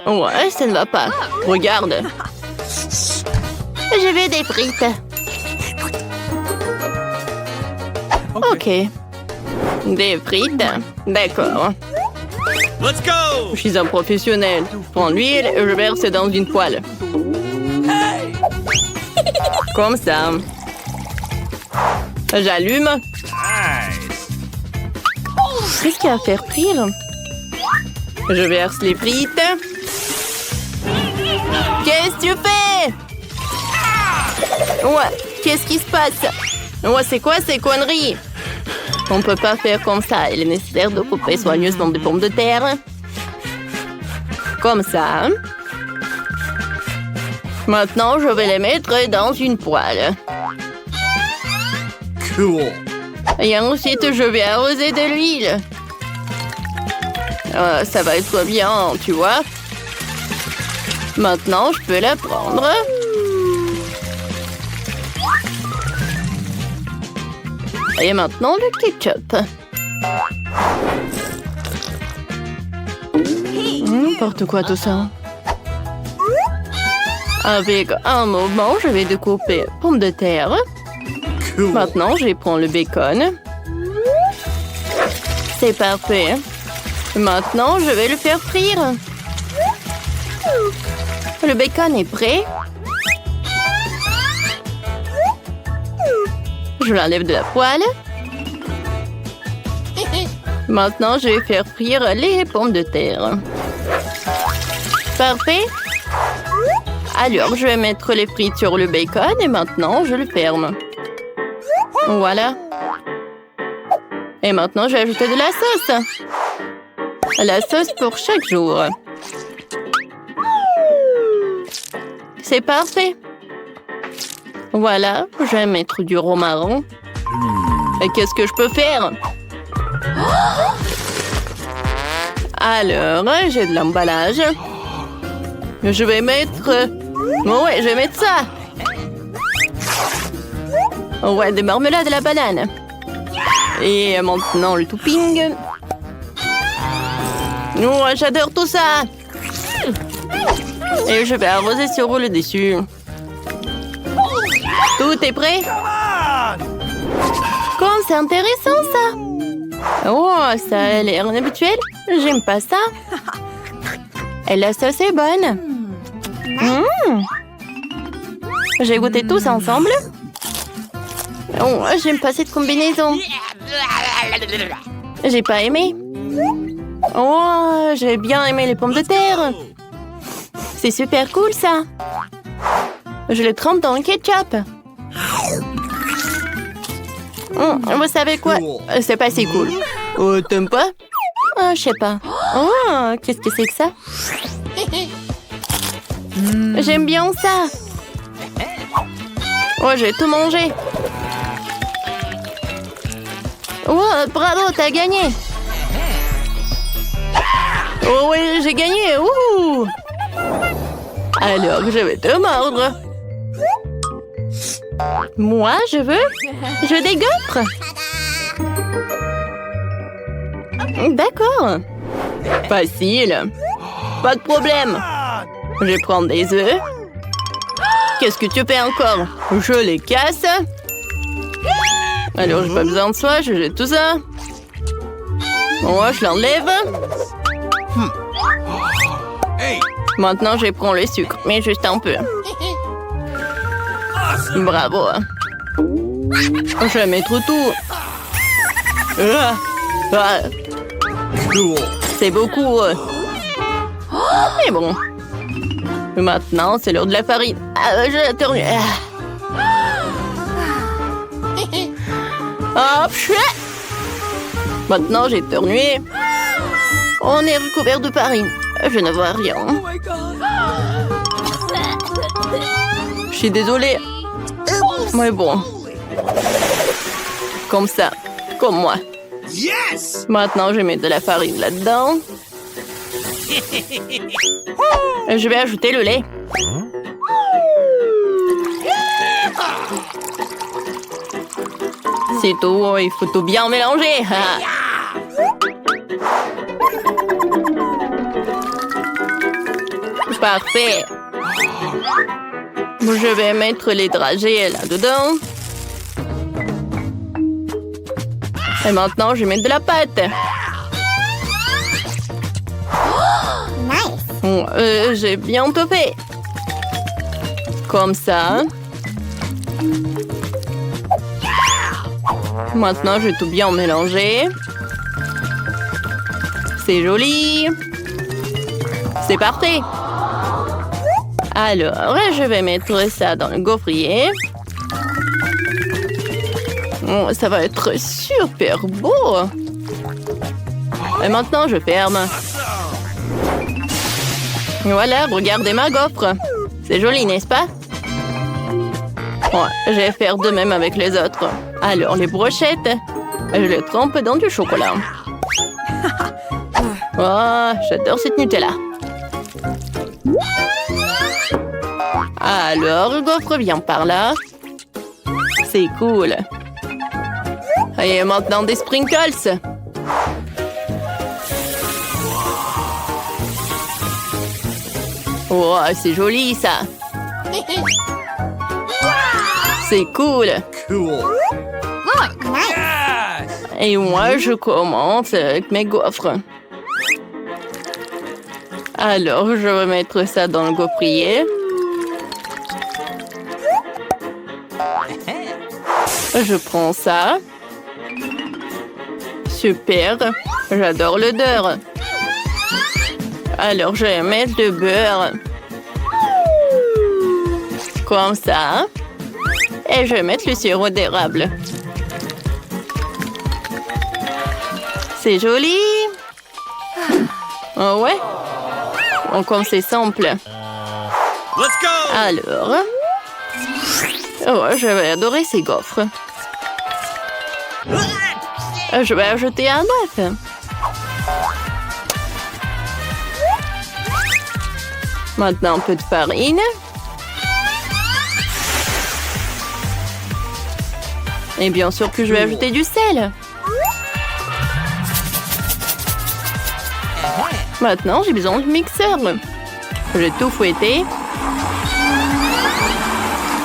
Ouais, ça ne va pas. Regarde. Je veux des frites. Ok. Des frites. D'accord. Let's go! Je suis un professionnel. Je prends l'huile et je verse dans une poêle. Comme ça. J'allume. Nice! Qu'est-ce qu'il y a à faire frire? Je verse les frites. Qu'est-ce que tu fais? Ouais, qu'est-ce qui se passe? Ouais, c'est quoi ces conneries? On peut pas faire comme ça. Il est nécessaire de couper soigneusement des pommes de terre. Comme ça. Maintenant, je vais les mettre dans une poêle. Cool! Et ensuite, je vais arroser de l'huile. Ça va être bien, tu vois. Maintenant, je peux la prendre. Et maintenant, le ketchup. N'importe quoi tout ça. Avec un moment, je vais découper pommes de terre. Cool! Maintenant, je prends le bacon. C'est parfait. Maintenant, je vais le faire frire. Le bacon est prêt. Je l'enlève de la poêle. Maintenant, je vais faire frire les pommes de terre. Parfait. Alors, je vais mettre les frites sur le bacon et maintenant, je le ferme. Voilà. Et maintenant, je vais ajouter de la sauce. La sauce pour chaque jour. C'est parfait. Voilà, je vais mettre du romarin. Et qu'est-ce que je peux faire? Alors, j'ai de l'emballage. Je vais mettre... Ouais, je vais mettre ça. Ouais, des marmelades à la banane. Et maintenant, le topping. Oh, j'adore tout ça. Et je vais arroser sur le dessus. Tout est prêt? Comme c'est intéressant, ça. Oh, ça a l'air inhabituel. J'aime pas ça. Et la sauce est bonne. J'ai goûté tous ensemble. Oh, j'aime pas cette combinaison. J'ai pas aimé. Oh, j'ai bien aimé les pommes de terre. C'est super cool, ça. Je les trempe dans le ketchup. Vous savez quoi? C'est pas si cool. Oh, t'aimes pas? Oh, je sais pas. Oh, qu'est-ce que c'est que ça? J'aime bien ça. Oh, j'ai tout mangé. Oh, bravo, t'as gagné. Oh oui, j'ai gagné. Ouh. Alors, je vais te mordre. Moi, je veux des gaufres. D'accord. Facile. Pas de problème. Je vais prendre des œufs. Qu'est-ce que tu fais encore? Je les casse. Alors, j'ai pas besoin de ça. Je jette tout ça. Moi, je l'enlève. Maintenant, je prends le sucre, mais juste un peu. Bravo. Je vais mettre tout. C'est beaucoup. Mais bon. Maintenant, c'est l'heure de la farine. Je tourne. Hop, maintenant, j'ai éternué. On est recouvert de farine. Je ne vois rien. Je suis désolée. Mais bon. Comme ça. Comme moi. Yes! Maintenant, je vais mettre de la farine là-dedans. Je vais ajouter le lait. C'est tout. Il faut tout bien mélanger. Parfait. Je vais mettre les dragées là-dedans. Et maintenant, je vais mettre de la pâte. J'ai bien tout fait. Comme ça. Maintenant, je vais tout bien mélanger. C'est joli. C'est parfait. Alors, je vais mettre ça dans le gaufrier. Oh, ça va être super beau. Et maintenant, je ferme. Voilà, regardez ma gaufre. C'est joli, n'est-ce pas? Ouais, je vais faire de même avec les autres. Alors, les brochettes, je les trempe dans du chocolat. Oh, j'adore cette Nutella. Alors, gaufre vient par là. C'est cool. Et maintenant des sprinkles. Oh, c'est joli ça. C'est cool. Cool. Et moi, je commence avec mes gaufres. Alors, je vais mettre ça dans le gaufrier. Je prends ça. Super. J'adore l'odeur. Alors, je vais mettre le beurre. Comme ça. Et je vais mettre le sirop d'érable. C'est joli. Oh ouais. Donc, comme c'est simple. Let's go. Alors. Oh, je vais adorer ces gaufres. Je vais ajouter un œuf. Maintenant, un peu de farine. Et bien sûr que je vais ajouter du sel. Maintenant, j'ai besoin du mixeur. Je vais tout fouetter.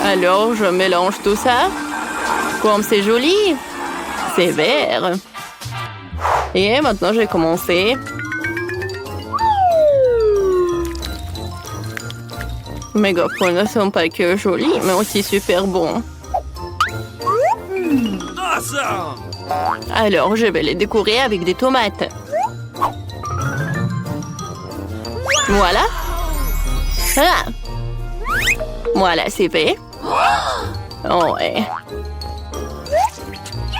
Alors, je mélange tout ça. Comme c'est joli. C'est vert. Et maintenant, je vais commencer. Mes gaufres ne sont pas que jolies, mais aussi super bons. Awesome. Alors, je vais les décorer avec des tomates. Voilà. Ah. Voilà, c'est fait. Oh, ouais.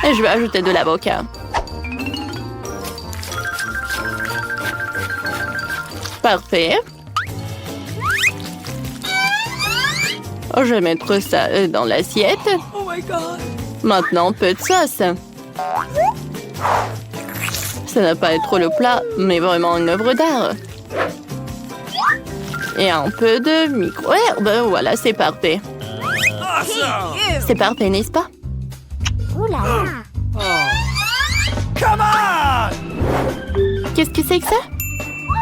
Et je vais ajouter de l'avocat. Parfait. Je vais mettre ça dans l'assiette. Oh my God. Maintenant, peu de sauce. Ça n'a pas être le plat, mais vraiment une œuvre d'art. Et un peu de micro-herbe. Voilà, c'est parfait. Awesome. C'est parfait, n'est-ce pas? Come on. Qu'est-ce que c'est que ça?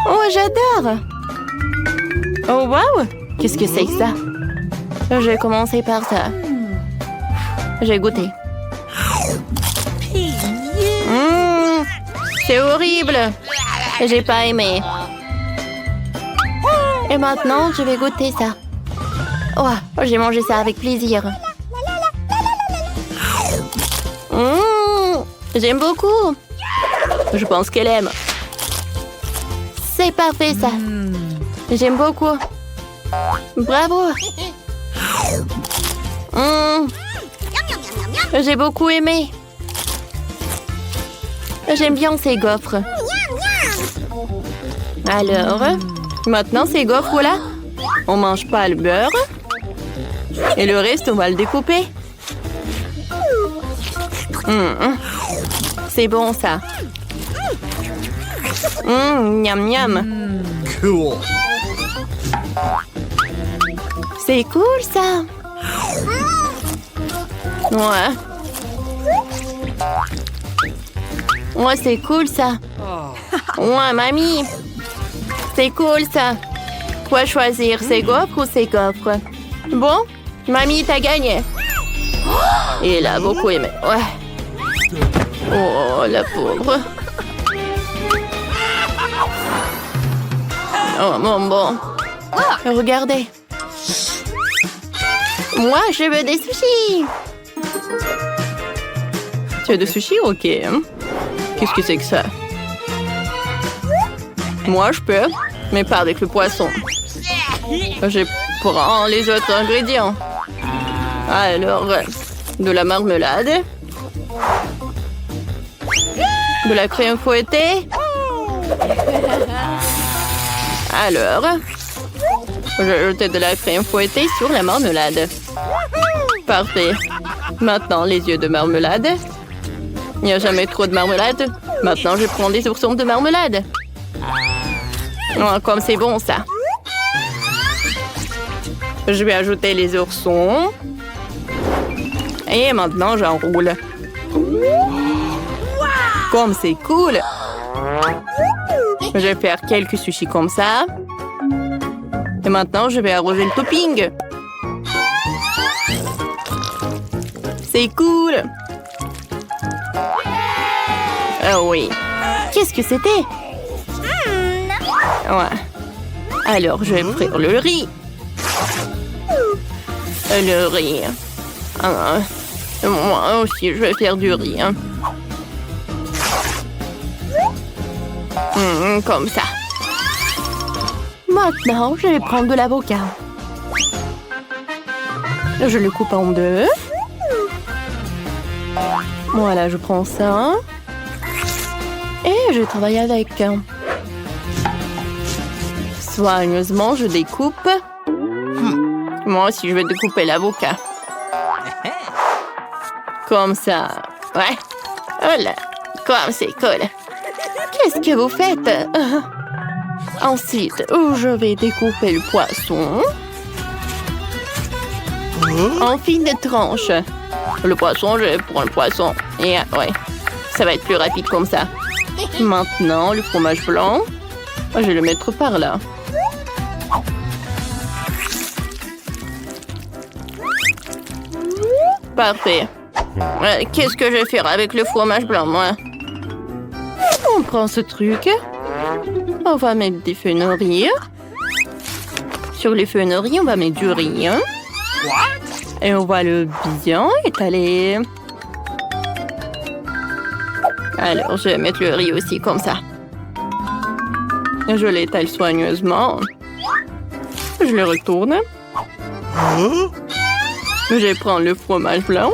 Oh, j'adore! Oh, waouh! Qu'est-ce que c'est que ça? Je vais commencer par ça. J'ai goûté. C'est horrible! J'ai pas aimé. Et maintenant, je vais goûter ça. Oh, j'ai mangé ça avec plaisir. J'aime beaucoup. Je pense qu'elle aime. C'est parfait, ça. J'aime beaucoup. Bravo. J'ai beaucoup aimé. J'aime bien ces gaufres. Alors, maintenant ces gaufres-là, on mange pas le beurre. Et le reste, on va le découper. C'est bon, ça. Miam, miam. Cool. C'est cool, ça. Ouais. Ouais, c'est cool, ça. Ouais, mamie. C'est cool, ça. Quoi choisir, ces gaufres ou ces gaufres? Bon, mamie, t'as gagné. Il a beaucoup aimé, ouais. Oh, la pauvre. Oh, bon. Regardez. Moi, je veux des sushis. Tu as des sushis? Ok. Qu'est-ce que c'est que ça? Moi, je peux, mais pas avec le poisson. Je prends les autres ingrédients. Alors, de la marmelade. De la crème fouettée. Alors, j'ai ajouté de la crème fouettée sur la marmelade. Parfait. Maintenant, les yeux de marmelade. Il n'y a jamais trop de marmelade. Maintenant, je prends des oursons de marmelade. Oh, comme c'est bon, ça. Je vais ajouter les oursons. Et maintenant, j'enroule. Comme c'est cool. Je vais faire quelques sushis comme ça. Et maintenant, je vais arroser le topping. C'est cool. Oh oui. Qu'est-ce que c'était? Ouais. Alors, je vais frire le riz. Le riz. Moi aussi, je vais faire du riz. Comme ça. Maintenant, je vais prendre de l'avocat. Je le coupe en deux. Voilà, je prends ça. Et je travaille avec. Soigneusement, je découpe. Moi aussi, je vais découper l'avocat. Comme ça. Ouais. Oh là, comme c'est cool. Qu'est-ce que vous faites? Ensuite, je vais découper le poisson en fines tranches. Le poisson, je prends le poisson. Et ouais, ça va être plus rapide comme ça. Maintenant, le fromage blanc, je vais le mettre par là. Parfait. Qu'est-ce que je vais faire avec le fromage blanc, moi? On prend ce truc. On va mettre des fenouilles. Sur les fenouilles, on va mettre du riz. Et on va le bien étaler. Alors, je vais mettre le riz aussi comme ça. Je l'étale soigneusement. Je le retourne. Je vais prendre le fromage blanc.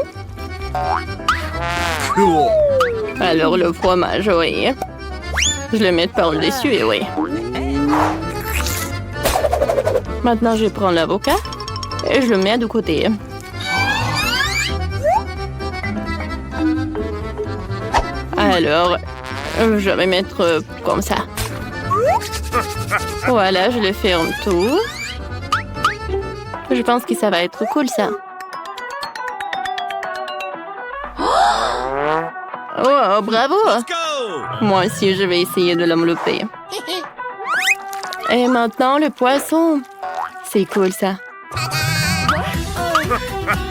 Alors, le fromage, oui. Je le mets par-dessus et oui. Maintenant, je prends l'avocat et je le mets de côté. Alors, je vais mettre comme ça. Voilà, je le ferme tout. Je pense que ça va être cool, ça. Oh, bravo! Moi aussi, je vais essayer de l'envelopper. Et maintenant, le poisson. C'est cool, ça.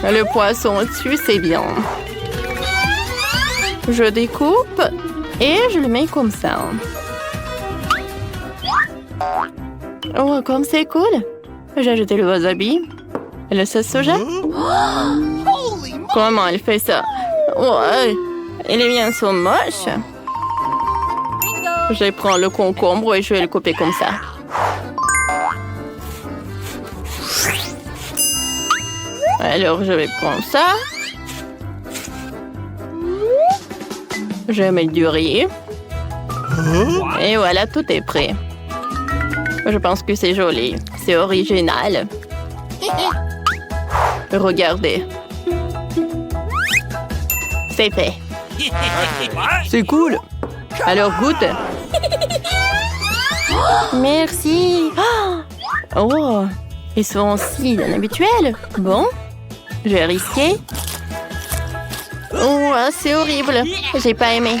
Le poisson au-dessus, c'est bien. Je découpe et je le mets comme ça. Oh, comme c'est cool. J'ai ajouté le wasabi et le sauce soja. Comment elle fait ça? Ouais, les miens sont moches. Je prends le concombre et je vais le couper comme ça. Alors, je vais prendre ça. Je vais mettre du riz. Et voilà, tout est prêt. Je pense que c'est joli. C'est original. Regardez. C'est fait. C'est cool. Alors, goûte. Merci. Oh, ils sont aussi inhabituels. Bon, je vais risquer. Oh, c'est horrible. J'ai pas aimé.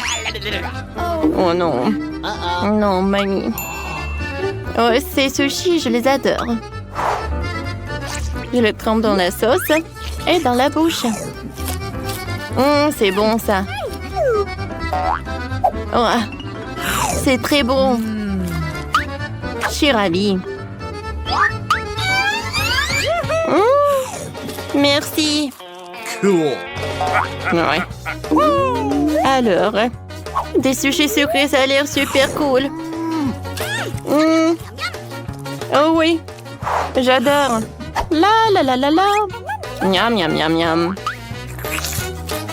Oh non. Non, mamie. Oh, ces sushis, je les adore. Je le trempe dans la sauce et dans la bouche. C'est bon ça. Oh, c'est très bon. Je suis ravie. Merci. Cool. Ouais. Alors, des sushis sucrés, ça a l'air super cool. Oh oui, j'adore. La la la la la. Miam miam miam miam.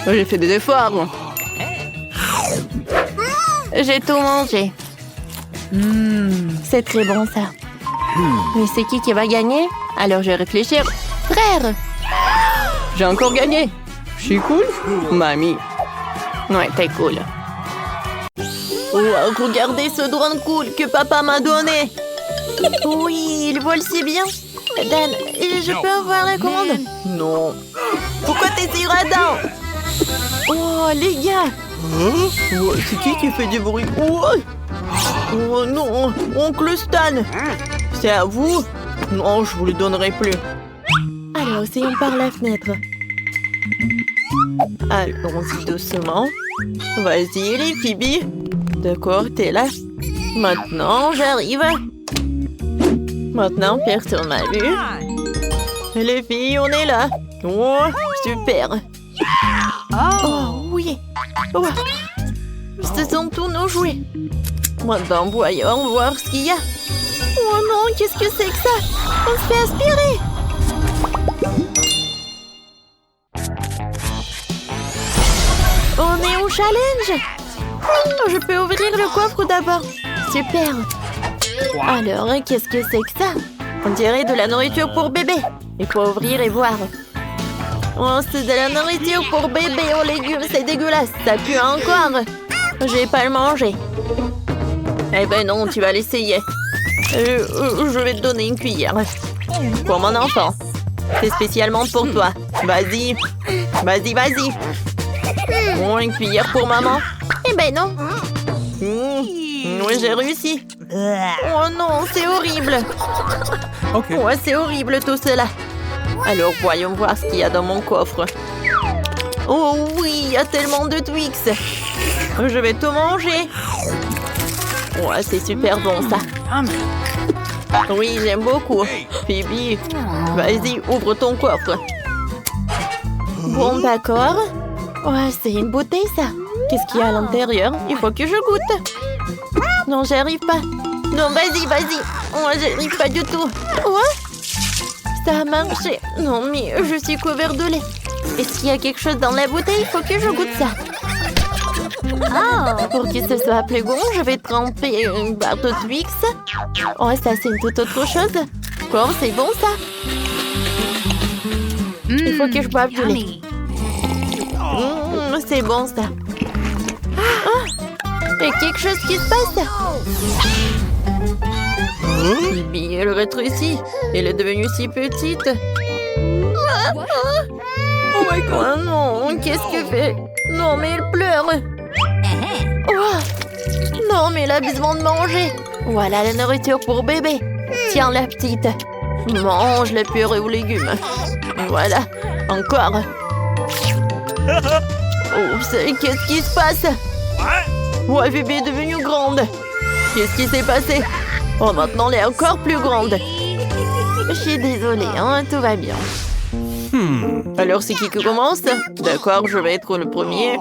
J'ai fait des efforts. J'ai tout mangé. C'est très bon ça. Mais c'est qui va gagner? Alors je vais réfléchir. Frère! J'ai encore gagné. Je suis cool? Mamie. Ouais, t'es cool. Wow, regardez ce drone cool que papa m'a donné. Oui, il vole si bien. Dan, je peux avoir la commande? Non. Pourquoi t'es si radin? Oh, les gars. Oh, c'est qui fait du bruit? Oh non, oncle Stan. C'est à vous? Non, je vous le donnerai plus. Alors, essayons par la fenêtre. Allons-y doucement. Vas-y, les Phoebe. D'accord, t'es là. Maintenant, j'arrive. Maintenant, personne m'a vu. Les filles, on est là. Oh, super. Oh, oui. Oh. Ce sont tous nos jouets. Maintenant, voyons voir ce qu'il y a. Oh non, qu'est-ce que c'est que ça? On se fait aspirer. On est au challenge. Je peux ouvrir le coffre d'abord. Super. Alors, qu'est-ce que c'est que ça? On dirait de la nourriture pour bébé. Il faut ouvrir et voir. Oh, c'est de la nourriture pour bébé aux légumes. C'est dégueulasse. Ça pue encore. Je vais pas le manger. Eh ben non, tu vas l'essayer. Je vais te donner une cuillère. Pour mon enfant. C'est spécialement pour toi. Vas-y. Vas-y, vas-y. Oh, une cuillère pour maman. Eh ben non. Oui, j'ai réussi. Oh non, c'est horrible. Okay. Ouais, c'est horrible tout cela. Alors, voyons voir ce qu'il y a dans mon coffre. Oh oui, il y a tellement de Twix. Je vais tout manger. Ouais, c'est super bon ça. Oui, j'aime beaucoup. Phoebe, vas-y, ouvre ton coffre. Bon, d'accord. Ouais, c'est une bouteille ça. Qu'est-ce qu'il y a à l'intérieur? Il faut que je goûte. Non, j'arrive pas. Non, vas-y, vas-y. Oh, j'arrive pas du tout. Ouais? Ça a marché. Non, mais je suis couvert de lait. Est-ce qu'il y a quelque chose dans la bouteille? Il faut que je goûte ça. Pour que ce soit plus bon, je vais tremper une barre de Twix. Oh, ça, c'est une toute autre chose. Quoi, c'est bon, ça? Il faut que je boive du lait. C'est bon, ça. Il y a quelque chose qui se passe. Bibi, elle rétrécit. Elle est devenue si petite. Oh my god. Oh non, qu'est-ce qu'elle fait? Non, mais elle pleure. Oh. Non, mais elle a besoin de manger. Voilà la nourriture pour bébé. Tiens, la petite. Mange la purée aux légumes. Voilà, encore. Oups, qu'est-ce qui se passe? Ouais, bébé est devenue grande. Qu'est-ce qui s'est passé? Oh, maintenant, elle est encore plus grande. Je suis désolée, hein, tout va bien. Alors, c'est qui commence? D'accord, je vais être le premier.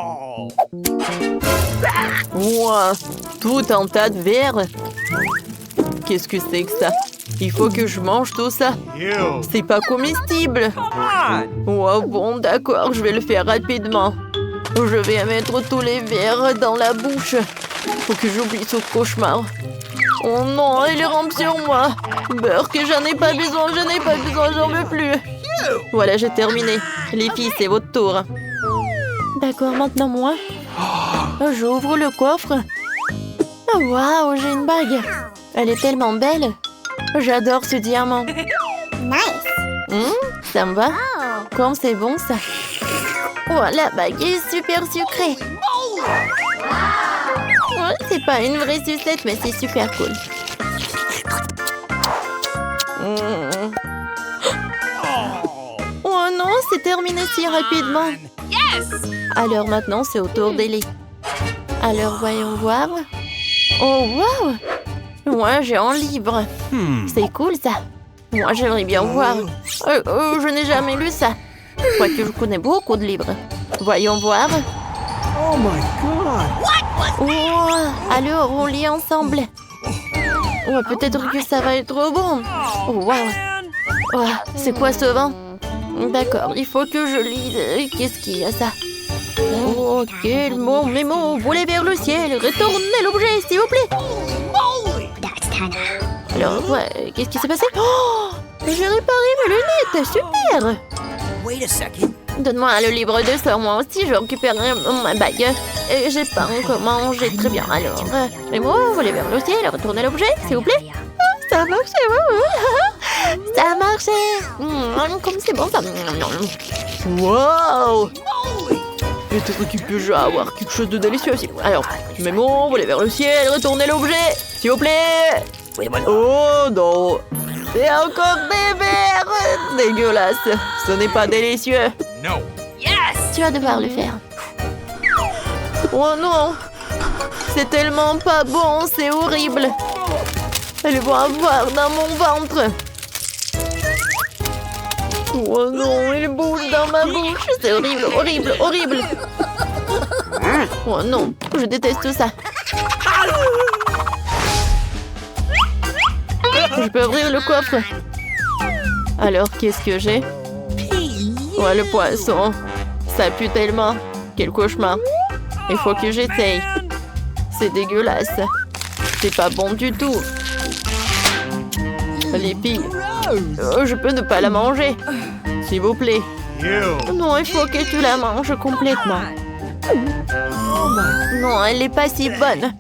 Wow, tout un tas de verres. Qu'est-ce que c'est que ça? Il faut que je mange tout ça. C'est pas comestible. Wow, bon, d'accord, je vais le faire rapidement. Je vais mettre tous les verres dans la bouche. Faut que j'oublie ce cauchemar. Oh non, il rampe sur moi. Burk, j'en ai pas besoin, j'en veux plus. Voilà, j'ai terminé. Les filles, c'est votre tour. D'accord, maintenant moi. J'ouvre le coffre. Oh, waouh, j'ai une bague. Elle est tellement belle. J'adore ce diamant. Nice. Ça me va? Comme c'est bon ça. Oh, la bague est super sucrée. Ouais, c'est pas une vraie sucette, mais c'est super cool. terminé si rapidement. Alors maintenant, c'est au tour d'Ellie. Alors, voyons voir. Oh, wow! Moi, j'ai un livre. C'est cool, ça. Moi, j'aimerais bien voir. Je n'ai jamais lu ça. Je crois que je connais beaucoup de livres. Voyons voir. Oh my god! Oh, alors, on lit ensemble. Ouais, peut-être que ça va être bon. Oh, wow. Oh, c'est quoi ce vent? D'accord, il faut que je lise. Qu'est-ce qu'il y a, ça? Oh, quel mot, mes mots, volez vers le ciel, retournez l'objet, s'il vous plaît. Alors, ouais, qu'est-ce qui s'est passé? Oh, j'ai réparé mes lunettes, super. Wait a second. Donne-moi le livre de sort, moi aussi, je récupérerai ma bague. J'ai pas encore mangé, très bien, alors. Les mots, volez vers le ciel, retournez l'objet, s'il vous plaît. Oh, ça a marché, ça a marché. Comme c'est bon, ça. Wow. Peut-être qu'il peut avoir quelque chose de délicieux aussi. Alors, mes mots, volez vers le ciel, retournez l'objet, s'il vous plaît. Oh non, c'est encore des verres. Dégueulasse, ce n'est pas délicieux. No. Tu vas devoir le faire. Oh non, c'est tellement pas bon, c'est horrible. Elles vont avoir dans mon ventre. Oh non, il bouge dans ma bouche. C'est horrible, horrible, horrible. Oh non, je déteste ça. Je peux ouvrir le coffre. Alors, qu'est-ce que j'ai? Ouais, le poisson. Ça pue tellement. Quel cauchemar. Il faut que j'essaye. C'est dégueulasse. C'est pas bon du tout. Les filles, je peux ne pas la manger. S'il vous plaît. Non, il faut que tu la manges complètement. Non, elle n'est pas si bonne.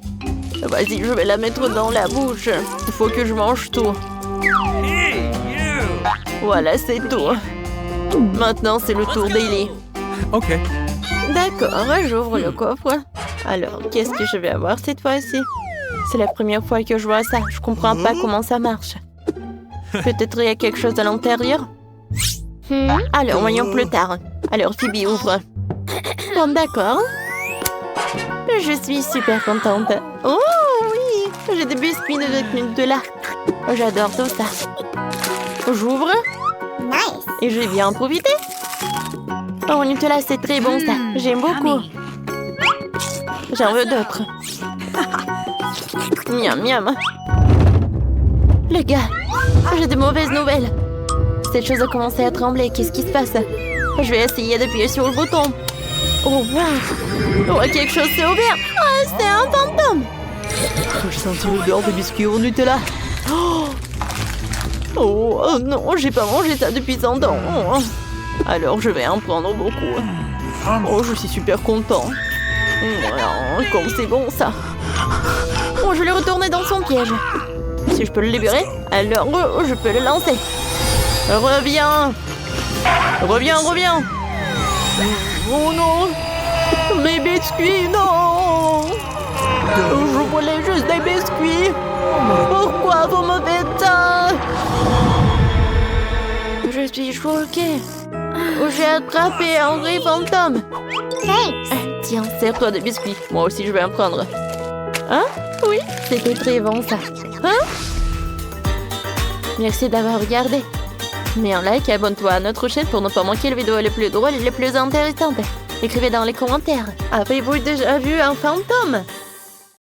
Vas-y, je vais la mettre dans la bouche. Il faut que je mange tout. Voilà, c'est tout. Maintenant, c'est le tour d'Ellie. Ok. D'accord, j'ouvre le coffre. Alors, qu'est-ce que je vais avoir cette fois-ci? C'est la première fois que je vois ça. Je comprends pas comment ça marche. Peut-être il y a quelque chose à l'intérieur? Alors, voyons plus tard. Alors, Phoebe, ouvre. Bon, d'accord. Je suis super contente. Oh, oui! J'ai des biscuits de là. J'adore tout ça. J'ouvre. Nice. Et je vais bien en profiter. Oh, Nutella, c'est très bon ça. J'aime beaucoup. J'en veux d'autres. Miam, miam. Les gars, j'ai de mauvaises nouvelles. Cette chose a commencé à trembler. Qu'est-ce qui se passe? Je vais essayer d'appuyer sur le bouton. Oh, wow. Oh, quelque chose s'est ouvert. Oh, c'est un fantôme. Je sens l'odeur de biscuits au Nutella. Oh non, j'ai pas mangé ça depuis 100 ans. Alors je vais en prendre beaucoup. Oh, je suis super content. Oh, comme c'est bon ça. Oh, je l'ai retourné dans son piège. Si je peux le libérer, alors je peux le lancer. Reviens. Reviens, reviens. Oh non. Mes biscuits, non. Je voulais juste des biscuits. Pourquoi vous me faites ça? Je suis choquée. J'ai attrapé un vrai fantôme. Thanks. Tiens, sers-toi de biscuits. Moi aussi, je vais en prendre. Hein? Oui, c'était très bon, ça. Hein? Merci d'avoir regardé. Mets un like et abonne-toi à notre chaîne pour ne pas manquer les vidéos les plus drôles et les plus intéressantes. Écrivez dans les commentaires. Avez-vous déjà vu un fantôme?